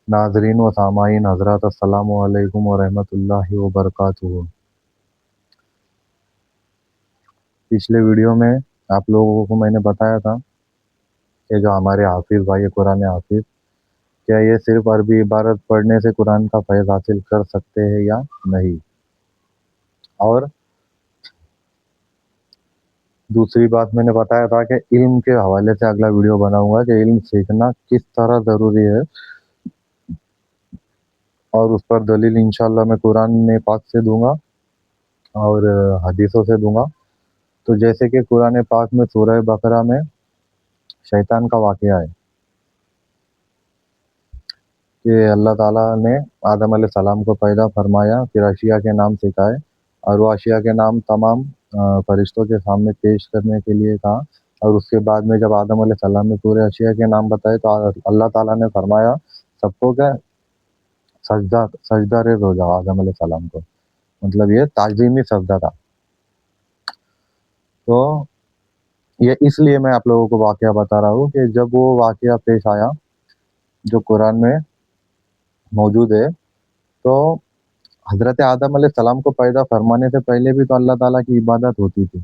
नाजरीन व सामाईन हजरत अस्सलामु अलैकुम व रहमतुल्लाहि व बरकातुहू। पिछले वीडियो में आप लोगों को मैंने बताया था कि जो हमारे हाफिज़ भाई है, कुरान हाफिज़, क्या ये सिर्फ अरबी इबारत पढ़ने से कुरान का फैज़ हासिल कर सकते हैं या नहीं। और दूसरी बात मैंने बताया था कि इल्म के हवाले से अगला वीडियो बनाऊंगा कि इल्म सीखना किस तरह ज़रूरी है, और उस पर दलील इंशाअल्लाह मैं कुरान पाक से दूंगा और हदीसों से दूंगा। तो जैसे कि कुरान पाक में सूरह बकरा में शैतान का वाक़या है कि अल्लाह ताला ने आदम अलैहिस्सलाम को पैदा फरमाया, फिर अशिया के नाम सिखाए और वो अशिया के नाम तमाम फरिश्तों के सामने पेश करने के लिए कहा। और उसके बाद में जब आदम अलैहिस्सलाम ने पूरे अशिया के नाम बताए तो अल्लाह ताला ने फरमाया सबको क्या सजदा सजदा रेज़ हो जाओ आदम अलैहिस्सलाम को, मतलब ये ताज़ीमी सजदा था। तो ये इसलिए मैं आप लोगों को वाक़या बता रहा हूँ कि जब वो वाक़या पेश आया जो कुरान में मौजूद है, तो हज़रत आदम अलैहिस्सलाम को पैदा फरमाने से पहले भी तो अल्लाह ताला की इबादत होती थी।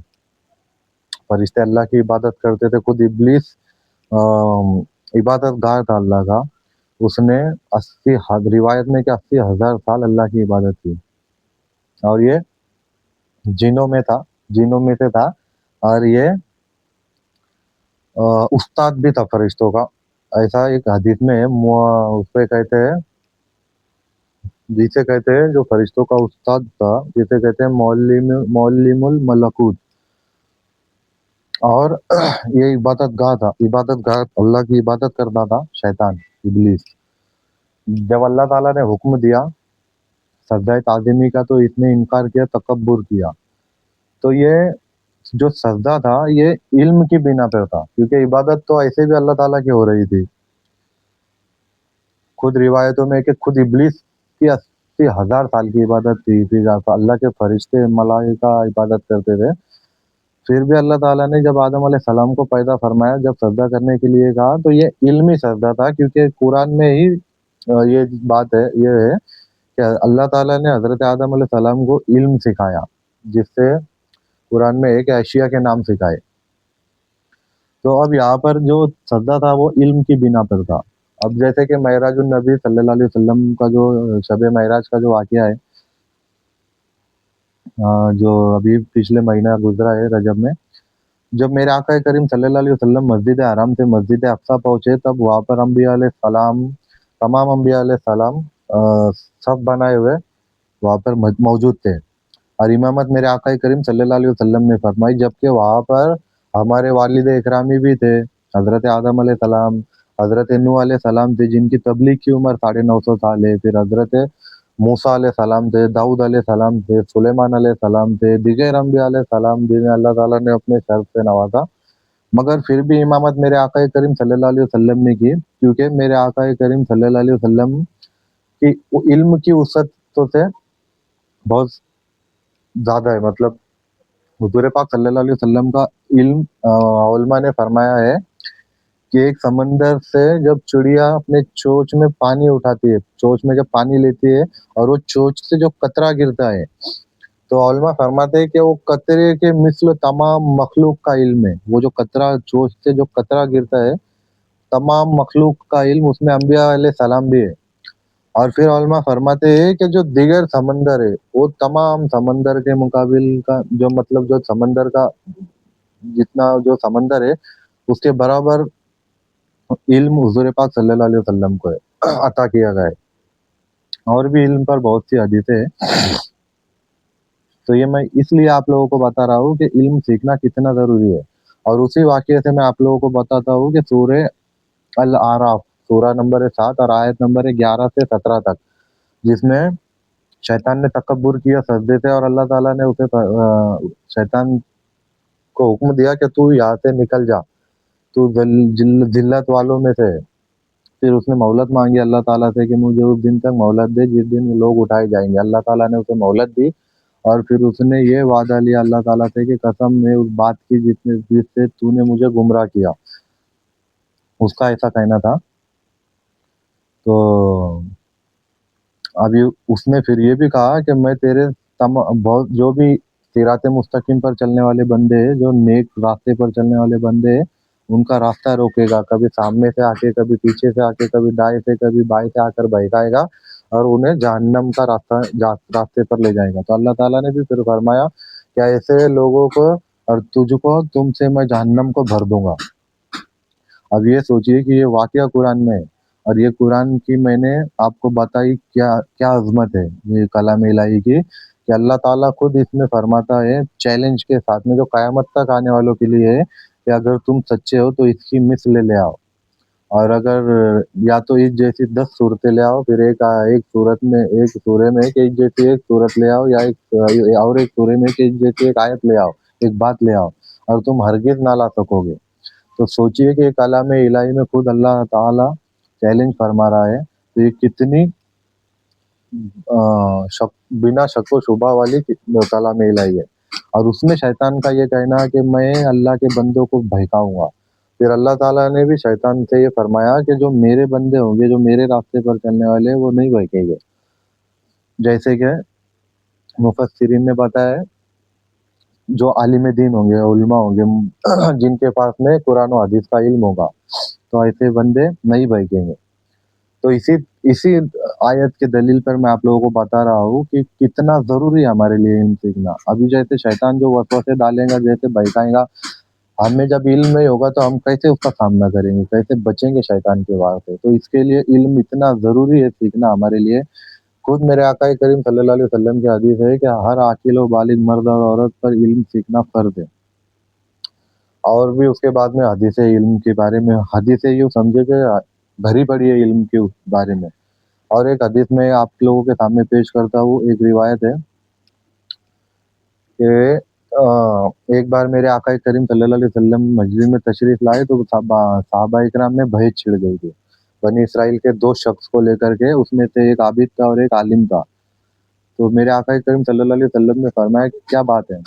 फरिश्ते अल्लाह की इबादत करते थे। खुद इब्लीस इबादतगार था अल्लाह का। उसने 80 रिवायत में कि 80,000 साल अल्लाह की इबादत की, और ये जिनों में था, जिनों में से था, और ये उस्ताद भी था फरिश्तों का। ऐसा एक हदीस में उसपे कहते हैं, जिसे कहते हैं जो फरिश्तों का उस्ताद था, जिसे कहते हैं मौलिमुल मलकूत। और ये इबादतगाह था, इबादतगाह अल्लाह की इबादत करता था शैतान इब्लीस। जब अल्लाह ताला ने हुक्म दिया सजदा ताज़ीमी का तो इसने इनकार किया, तकब्बुर किया। तो ये जो सजदा था ये इल्म की बिना पर था, क्योंकि इबादत तो ऐसे भी अल्लाह ताला की हो रही थी। खुद रिवायतों में कि खुद इब्लीस की 80,000 साल की इबादत थी, फिर अल्लाह के फरिश्ते मलाइका इबादत करते थे। फिर भी अल्लाह ताला ने जब आदम अलैहिस्सलाम को पैदा फरमाया, जब सजदा करने के लिए कहा, तो ये इल्मी सजदा था, क्योंकि कुरान में ही ये बात है, ये है कि अल्लाह ताला ने हज़रत आदम अलैहिस्सलाम को इल्म सिखाया, जिससे कुरान में है कि अशिया के नाम सिखाए। तो अब यहाँ पर जो सजदा था वो इल्म की बिना पर था। अब जैसे कि महराजुन नबी सल्लल्लाहु अलैहि वसल्लम का जो शब महराज का जो वाक़या है, जो अभी पिछले महीना गुजरा है रजब में, जब मेरे आका करीम सल्लल्लाहु अलैहि वसल्लम मस्जिद हराम से मस्जिद अक़सा पहुंचे, तब वहाँ पर अंबिया अलैहिस्सलाम, तमाम अंबिया अलैहिस्सलाम सब बनाए हुए वहाँ पर मौजूद थे, और इमामत मेरे आका करीम सल्लल्लाहु अलैहि वसल्लम ने फरमाई। जबकि वहाँ पर हमारे वालिद इकरामी भी थे, हज़रत आदम अलैहिस्सलाम, हज़रत नूह अलैहिस्सलाम थे, जिनकी तबलीग की उम्र 950 साल है। फिर हज़रत मूसा अलैहिस्सलाम थे, दाऊद अलैहिस्सलाम थे, सुलेमान अलैहिस्सलाम थे, दीगर अंबिया अलैहिस्सलाम जिन्हें अल्लाह ताला ने अपने शर्फ से नवाजा। मगर फिर भी इमामत मेरे आका करीम सल्लल्लाहु अलैहि वसल्लम ने की, क्योंकि मेरे आका करीम सल्लल्लाहु अलैहि वसल्लम की इल्म की वसअत से बहुत ज़्यादा है। मतलब हुज़ूर पाक सल्लल्लाहु अलैहि वसल्लम का इल्म उलमा ने फरमाया है कि एक समंदर से जब चिड़िया अपने चोंच में पानी उठाती है, चोंच में जब पानी लेती है और वो चोंच से जो कतरा गिरता है, तो उलमा फरमाते हैं कि वो कतरे के मिस्ल तमाम मखलूक का इल्म है। वो जो कतरा, चोंच से जो कतरा गिरता है, तमाम मखलूक का इल्म उसमें अंबिया अलैहिस्सलाम भी है। और फिर उलमा फरमाते हैं कि जो दीगर समंदर है, वो तमाम समंदर के मुकाबिल का जो, मतलब जो समंदर का जितना जो समंदर है, उसके बराबर इल्म हुज़ूर पाक सल्लल्लाहु अलैहि वसल्लम को है अता किया गया है। और भी इल्म पर बहुत सी हदीसें हैं। तो ये मैं इसलिए आप लोगों को बता रहा हूँ कि इल्म सीखना कितना ज़रूरी है। और उसी वाक़ये से मैं आप लोगों को बताता हूँ कि सूरह अल आराफ, सूरा नंबर है 7 और आयत नंबर है 11 से 17 तक, जिसमें शैतान ने तकब्बुर किया सजदे से, और अल्लाह ताला ने उसे शैतान को हुक्म दिया कि तू यहाँ से निकल जा, तू जिल्लत वालों में से है। फिर उसने मोहलत मांगी अल्लाह ताला से कि मुझे उस दिन तक मोहलत दे जिस दिन लोग उठाए जाएंगे। अल्लाह ताला ने उसे मोहलत दी, और फिर उसने ये वादा लिया अल्लाह ताला से कि कसम मैं उस बात की जिससे तूने मुझे गुमराह किया। उसका ऐसा कहना था। तो ابھی اس نے پھر یہ بھی کہا کہ میں تیرے بہت جو بھی صراط مستقیم پر چلنے والے بندے ہیں، جو نیک راستے پر چلنے والے بندے ہیں، ان کا راستہ روکے گا، کبھی سامنے سے آ کے، کبھی پیچھے سے آ کے، کبھی دائیں سے، کبھی بائیں سے آ کر بہکائے گا اور انہیں جہنم کا راستے پر لے جائے گا۔ تو اللہ تعالیٰ نے بھی پھر فرمایا کہ ایسے لوگوں کو اور تجھ کو تم سے میں جہنم کو بھر دوں گا۔ اب یہ سوچئے کہ یہ واقعہ قرآن میں ہے، اور یہ قرآن کی میں نے آپ کو بتائی کیا عظمت ہے یہ کلام الہی کی، کہ اللہ تعالیٰ خود اس میں فرماتا ہے چیلنج کے ساتھ میں، جو قیامت تک آنے والوں کے لیے ہے، کہ اگر تم سچے ہو تو اس کی مثل لے آؤ، اور اگر یا تو اس جیسی 10 صورتیں لے آؤ، پھر ایک سورے میں ایک جیسی ایک صورت لے آؤ، یا ایک سورے میں ایک جیسی ایک آیت لے آؤ، ایک بات لے آؤ، اور تم ہرگز نہ لا سکو گے۔ تو سوچئے کہ کلام الہی میں خود اللہ تعالیٰ چیلنج فرما رہا ہے، تو یہ کتنی بنا شک و شبہ والی کلام الہی ہے۔ اور اس میں شیطان کا یہ کہنا ہے کہ میں اللہ کے بندوں کو بہکاؤں گا۔ پھر اللہ تعالیٰ نے بھی شیطان سے یہ فرمایا کہ جو میرے بندے ہوں گے، جو میرے راستے پر چلنے والے، وہ نہیں بہکیں گے۔ جیسے کہ مفسرین نے بتایا، جو عالم دین ہوں گے، علماء ہوں گے، جن کے پاس میں قرآن و حدیث کا علم ہوگا، تو ایسے بندے نہیں بہکیں گے۔ تو اسی آیت کے دلیل پر میں آپ لوگوں کو بتا رہا ہوں کہ کتنا ضروری ہے ہمارے لیے علم سیکھنا۔ ابھی جیسے شیطان جو وسوسے ڈالیں گا، جیسے بہکائیں گا، ہمیں جب علم نہیں ہوگا تو ہم کیسے اس کا سامنا کریں گے، کیسے بچیں گے شیطان کے وار سے؟ تو اس کے لیے علم اتنا ضروری ہے سیکھنا ہمارے لیے۔ خود میرے آقا کریم صلی اللہ علیہ وسلم کی حدیث ہے کہ ہر عاقل و بالغ مرد اور عورت پر علم سیکھنا فرض ہے۔ اور بھی اس کے بعد میں حدیث علم کے بارے میں، حدیث یوں سمجھے کہ بھری پڑی ہے علم کے بارے میں۔ اور ایک حدیث میں آپ لوگوں کے سامنے پیش کرتا ہوں، ایک روایت ہے کہ ایک بار میرے آقا کریم صلی اللہ علیہ وسلم مسجد میں تشریف لائے تو صحابہ اکرام میں بحث چھڑ گئی تھی بنی اسرائیل کے 2 شخص کو لے کر کے، اس میں سے ایک عابد تھا اور ایک عالم تھا۔ تو میرے آقا کریم صلی اللہ علیہ وسلم نے فرمایا کہ کیا بات ہے؟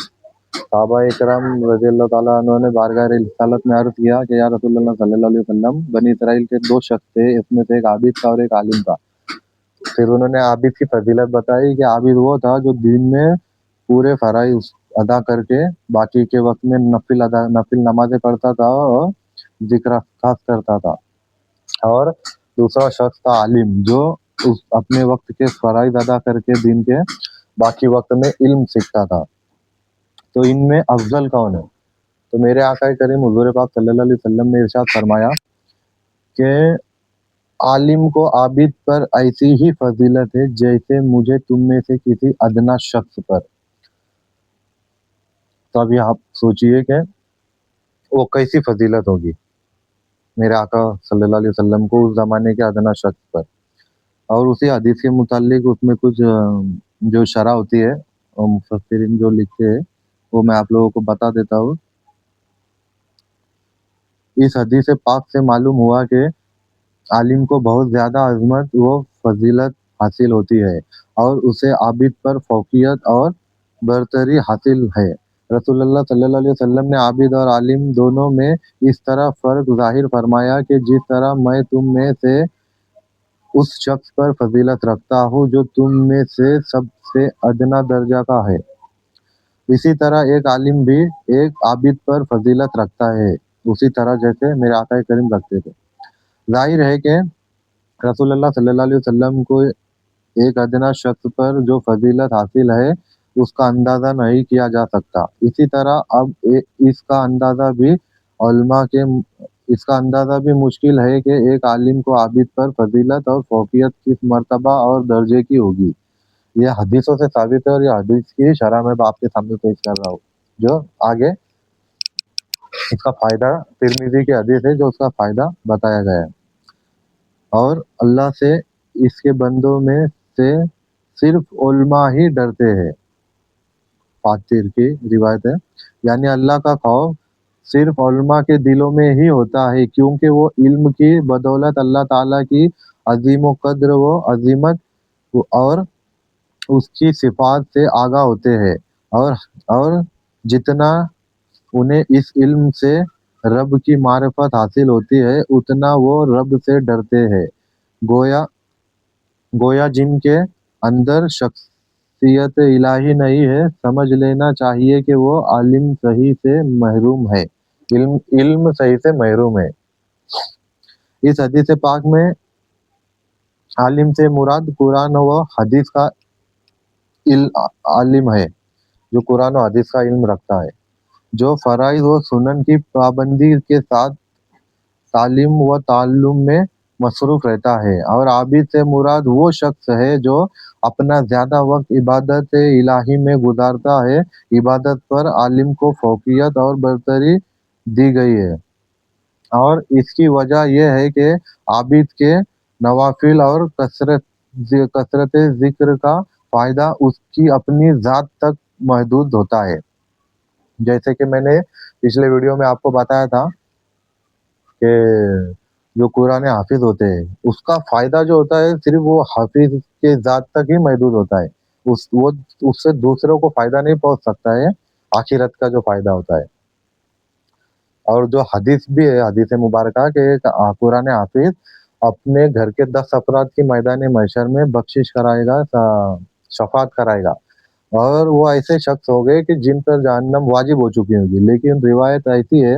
صحابہ اکرام رضی اللہ تعالیٰ عنہ نے بارگاہ رسالت میں عرض کیا کہ یا رسول اللہ صلی اللہ علیہ وسلم، بنی اسرائیل کے 2 شخص تھے، اس میں سے ایک عابد تھا اور ایک عالم تھا۔ پھر انہوں نے عابد کی فضیلت بتائی کہ عابد وہ تھا جو دین میں پورے فرائض ادا کر کے باقی کے وقت میں نفل نمازیں پڑھتا تھا اور ذکر خاص کرتا تھا، اور دوسرا شخص تھا عالم، جو اپنے وقت کے فرائض ادا کر کے دین کے باقی وقت میں علم سیکھتا تھا۔ تو ان میں افضل کون ہے؟ تو میرے آقا کریم حضور پاک صلی اللہ علیہ وسلم نے ارشاد فرمایا کہ عالم کو عابد پر ایسی ہی فضیلت ہے جیسے مجھے تم میں سے کسی ادنا شخص پر۔ تو ابھی آپ سوچئے کہ وہ کیسی فضیلت ہوگی میرے آقا صلی اللہ علیہ وسلم کو اس زمانے کے ادنا شخص پر۔ اور اسی حدیث کے متعلق اس میں کچھ جو شرح ہوتی ہے اور مفسرین جو لکھتے ہیں، وہ میں آپ لوگوں کو بتا دیتا ہوں۔ اس حدیث پاک سے معلوم ہوا کہ عالم کو بہت زیادہ عظمت و فضیلت حاصل ہوتی ہے، اور اسے عابد پر فوقیت اور برتری حاصل ہے۔ رسول اللہ صلی اللہ علیہ وسلم نے عابد اور عالم دونوں میں اس طرح فرق ظاہر فرمایا کہ جس طرح میں تم میں سے اس شخص پر فضیلت رکھتا ہوں جو تم میں سے سب سے ادنا درجہ کا ہے، اسی طرح ایک عالم بھی ایک عابد پر فضیلت رکھتا ہے، اسی طرح جیسے میرے آقا کریم رکھتے تھے۔ ظاہر ہے کہ رسول اللہ صلی اللہ علیہ وسلم کو ایک ادنا شخص پر جو فضیلت حاصل ہے اس کا اندازہ نہیں کیا جا سکتا۔ اسی طرح اب اس کا اندازہ بھی مشکل ہے کہ ایک عالم کو عابد پر فضیلت اور فوقیت کس مرتبہ اور درجے کی ہوگی۔ یہ حدیثوں سے ثابت ہے، اور یہ حدیث کی شرح میں آپ کے سامنے پیش کر رہا ہوں، جو آگے اس کا فائدہ ترمذی کی حدیث ہے جو اس کا فائدہ بتایا گیا ہے۔ اور اللہ سے اس کے بندوں میں سے صرف علماء ہی ڈرتے ہیں، فاتر کی روایت ہے، یعنی اللہ کا خوف صرف علماء کے دلوں میں ہی ہوتا ہے، کیونکہ وہ علم کی بدولت اللہ تعالیٰ کی عظیم و قدر و عظمت اور اس کی صفات سے آگاہ ہوتے ہیں، اور جتنا انہیں اس علم سے رب کی معرفت حاصل ہوتی ہے اتنا وہ رب سے ڈرتے ہیں۔ گویا جن کے अंदर शख्सियत इलाही नहीं है, समझ लेना चाहिए कि वो आलिम सही से महरूम है, इल्म इल्म सही से महरूम है। इस हदीस पाक में आलिम से मुराद कुरान व हदीस का आलिम है, जो कुरान और हदीस का इल्म रखता है, जो फराइज व सुनन की पाबंदी के साथ तालीम व ताल्लुम में मसरूफ रहता है। और आबिद से मुराद वो शख्स है जो अपना ज्यादा वक्त इबादत इलाही में गुजारता है। इबादत पर आलिम को फौकियत और बरतरी दी गई है, और इसकी वजह यह है कि आबिद के नवाफिल और कसरत जिक्र का फायदा उसकी अपनी जात तक महदूद होता है। जैसे कि मैंने पिछले वीडियो में आपको बताया था कि जो कुरान हाफिज होते हैं उसका फायदा जो होता है सिर्फ वो हाफिज के जात तक ही महदूद होता है, वो उससे दूसरों को फायदा नहीं पहुंच सकता है, आखिरत का जो फायदा होता है। और जो हदीस भी है, हदीस मुबारक के कुरान हाफिज अपने घर के 10 अफराद की मैदान महशर में बख्शिश कराएगा, शफात कराएगा, और वो ऐसे शख्स हो गए कि जिन पर जहन्नम वाजिब हो चुकी होगी। लेकिन रिवायत ऐसी है,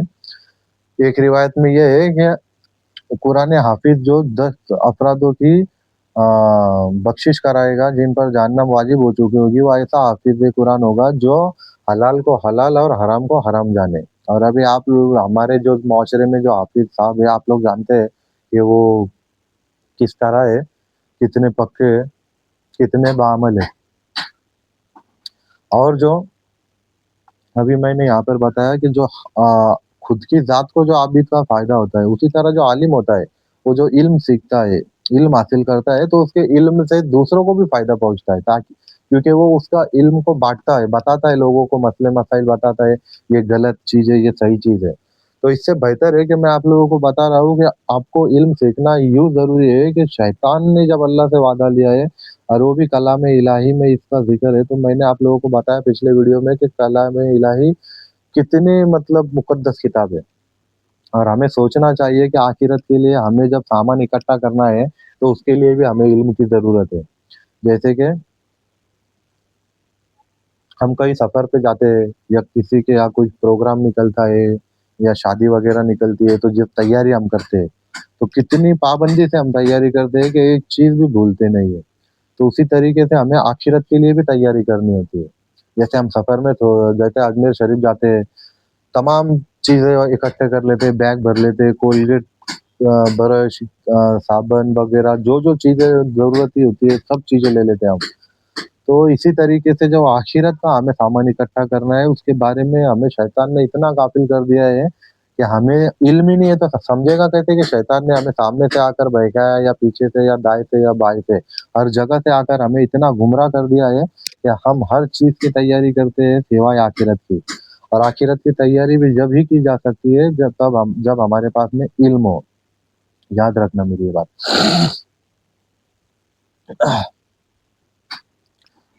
एक रिवायत में यह है कि कुरान हाफिज जो 10 अफरादों की बख्शिश कराएगा जिन पर जहन्नम वाजिब हो चुकी होगी, वो ऐसा हाफिज कुरान होगा जो हलाल को हलाल और हराम को हराम जाने। और अभी आप हमारे जो माशरे में जो हाफिज साहब है, आप लोग जानते हैं कि वो किस तरह है, कितने पक्के है, कितने बामल है। और जो अभी मैंने यहाँ पर बताया कि जो खुद की जात को जो आबिद का फायदा होता है, उसी तरह जो आलिम होता है वो जो इल्म सीखता है, इल्म हासिल करता है, तो उसके इल्म से दूसरों को भी फायदा पहुंचता है, ताकि क्योंकि वो उसका इल्म को बांटता है, बताता है लोगों को, मसले मसाइल बताता है, ये गलत चीज है, ये सही चीज है। तो इससे बेहतर है कि मैं आप लोगों को बता रहा हूँ कि आपको इल्म सीखना यूं जरूरी है कि शैतान ने जब अल्लाह से वादा लिया है, और वो भी कलाम इलाही में इसका जिक्र है, तो मैंने आप लोगों को बताया पिछले वीडियो में कि कलाम इलाही कितनी मतलब मुकद्दस किताब है। और हमें सोचना चाहिए कि आखिरत के लिए हमें जब सामान इकट्ठा करना है तो उसके लिए भी हमें इल्म की जरूरत है। जैसे कि हम कहीं सफर पे जाते हैं, या किसी के यहाँ कोई प्रोग्राम निकलता है, या शादी वगैरह निकलती है, तो जब तैयारी हम करते हैं तो कितनी पाबंदी से हम तैयारी करते हैं कि एक चीज भी भूलते नहीं है। तो उसी तरीके से हमें आखिरत के लिए भी तैयारी करनी होती है। जैसे हम सफर में तो जैसे अजमेर शरीफ जाते हैं, तमाम चीजें इकट्ठे कर लेते हैं, बैग भर लेते हैं, कोलगेट, ब्रश, साबुन वगैरह, जो जो चीजें जरूरत ही होती है सब चीजें ले लेते हैं हम। तो इसी तरीके से जो आखिरत का हमें सामान इकट्ठा करना है, उसके बारे में हमें शैतान ने इतना गाफिल कर दिया है कि हमें इल्म ही नहीं है, तो समझेगा कैसे कि शैतान ने हमें सामने से आकर बहकाया, या पीछे से, या दाएं से, या बाएं से, हर जगह से आकर हमें इतना गुमराह कर दिया है कि हम हर चीज की तैयारी करते हैं सिवाय आखिरत की। और आखिरत की तैयारी भी जब ही की जा सकती है जब हमारे पास में इल्म हो। याद रखना मेरी ये बात।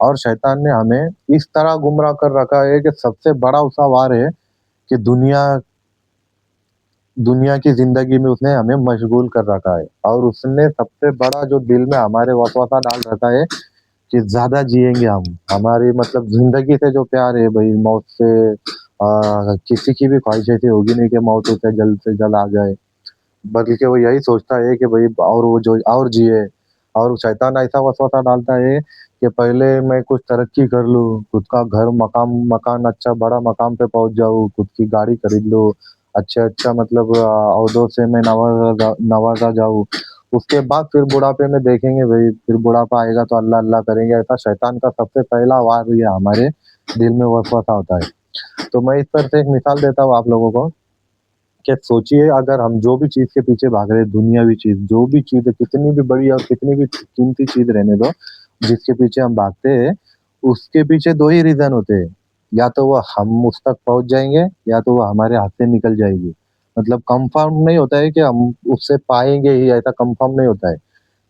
और शैतान ने हमें इस तरह गुमराह कर रखा है कि सबसे बड़ा उसका वार है कि दुनिया की जिंदगी में उसने हमें मशगूल कर रखा है, और उसने सबसे बड़ा जो दिल में हमारे वसवसा डाल रखा है कि ज्यादा जिएंगे हम, हमारी मतलब जिंदगी से जो प्यार है भाई, मौत से किसी की भी ख्वाहिश ऐसी होगी नहीं कि मौत उसे जल्द से जल्द आ जाए, बल्कि वो यही सोचता है कि भाई और वो जो और जिए। और शैतान ऐसा वसवसा डालता है कि पहले मैं कुछ तरक्की कर लूँ, खुद का घर मकान अच्छा बड़ा मकाम पे पहुंच जाऊँ, खुद की गाड़ी खरीद लूँ, अच्छा मतलब अहदों से मैं नवाजा जाऊँ। उसके बाद फिर बुढ़ापे में देखेंगे भाई, फिर बुढ़ापा आएगा तो अल्लाह अल्लाह करेंगे। ऐसा शैतान का सबसे पहला वार ये हमारे दिल में वसवसा होता है। तो मैं इस पर से एक मिसाल देता हूँ आप लोगों को कि सोचिए, अगर हम जो भी चीज के पीछे भाग रहे हैं, दुनियावी चीज, जो भी चीज है, कितनी भी बड़ी और कितनी भी कीमती चीज रहने दो, जिसके पीछे हम भागते हैं, उसके पीछे दो ही रीजन होते हैं, या तो वो हम उस तक पहुंच जाएंगे, या तो वो हमारे हाथ से निकल जाएगी। मतलब कंफर्म नहीं होता है कि हम उससे पाएंगे ही, ऐसा कंफर्म नहीं होता है।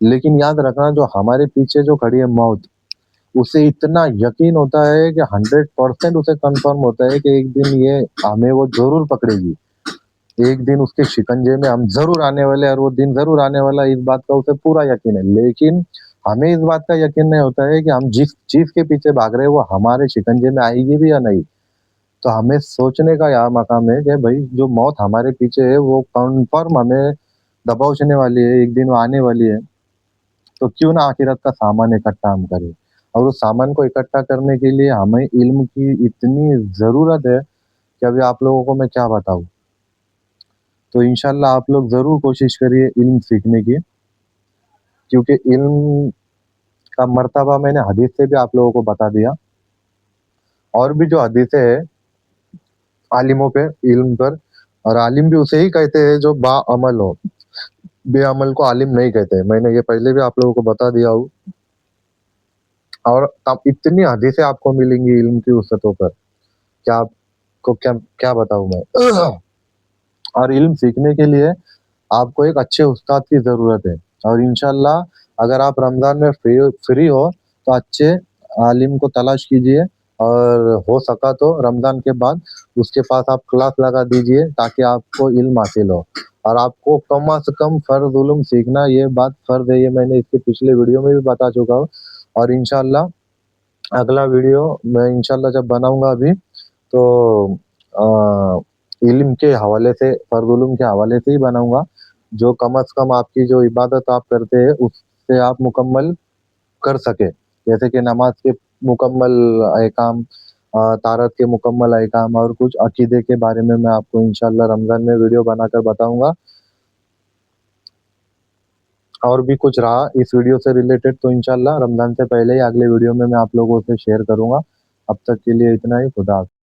लेकिन याद रखना, जो हमारे पीछे जो खड़ी है मौत, उसे इतना यकीन होता है कि 100% उसे कंफर्म होता है कि एक दिन ये हमें वो जरूर पकड़ेगी, एक दिन उसके शिकंजे में हम जरूर आने वाले हैं, और वो दिन जरूर आने वाला है, इस बात का उसे पूरा यकीन है। लेकिन हमें इस बात का यकीन नहीं होता है कि हम जिस चीज के पीछे भाग रहे हैं वो हमारे शिकंजे में आएगी भी या नहीं। तो हमें सोचने का यहाँ मकाम है कि भाई जो मौत हमारे पीछे है वो कन्फर्म हमें दबोचने वाली है, एक दिन वो आने वाली है। तो क्यों ना आखिरत का सामान इकट्ठा हम करें। और उस सामान को इकट्ठा करने के लिए हमें इल्म की इतनी ज़रूरत है कि अभी आप लोगों को मैं क्या बताऊँ। तो इंशाल्लाह आप लोग ज़रूर कोशिश करिए इल्म सीखने की, क्योंकि इल्म का मर्तबा मैंने हदीस से भी आप लोगों को बता दिया। और भी जो हदीसें हैं आलिमों पे, इल्म पर, और आलिम भी उसे ही कहते हैं जो बाअमल हो, बेअमल को आलिम नहीं कहते। मैंने ये पहले भी आप लोगों को बता दिया हूँ। और अब इतनी हदीसें आपको मिलेंगी इल्म की वसअतों पर, क्या आपको क्या क्या बताऊँ मैं। और इल्म सीखने के लिए आपको एक अच्छे उस्ताद की ज़रूरत है। और इंशाल्लाह अगर आप रमज़ान में फ्री हो तो अच्छे आलिम को तलाश कीजिए, और हो सका तो रमज़ान के बाद उसके पास आप क्लास लगा दीजिए ताकि आपको इल्म हासिल हो। और आपको कम से कम फ़र्ज़ उलूम सीखना, ये बात फ़र्ज़ है, ये मैंने इसके पिछले वीडियो में भी बता चुका हूँ। और इंशाल्लाह अगला वीडियो मैं इंशाल्लाह जब बनाऊँगा अभी, तो इल्म के हवाले से, फ़र्ज़ उलूम के हवाले से ही बनाऊँगा, जो कम से कम आपकी जो इबादत आप करते हैं उससे आप मुकम्मल कर सकें। जैसे कि नमाज़ के मुकम्मल अहकाम, तारत के मुकम्मल अहकाम, और कुछ अकीदे के बारे में मैं आपको इंशाल्लाह रमज़ान में वीडियो बनाकर बताऊँगा। और भी कुछ रहा इस वीडियो से रिलेटेड तो इंशाल्लाह रमज़ान से पहले ही अगले वीडियो में मैं आप लोगों से शेयर करूँगा। अब तक के लिए इतना ही, खुदा हाफ़िज़।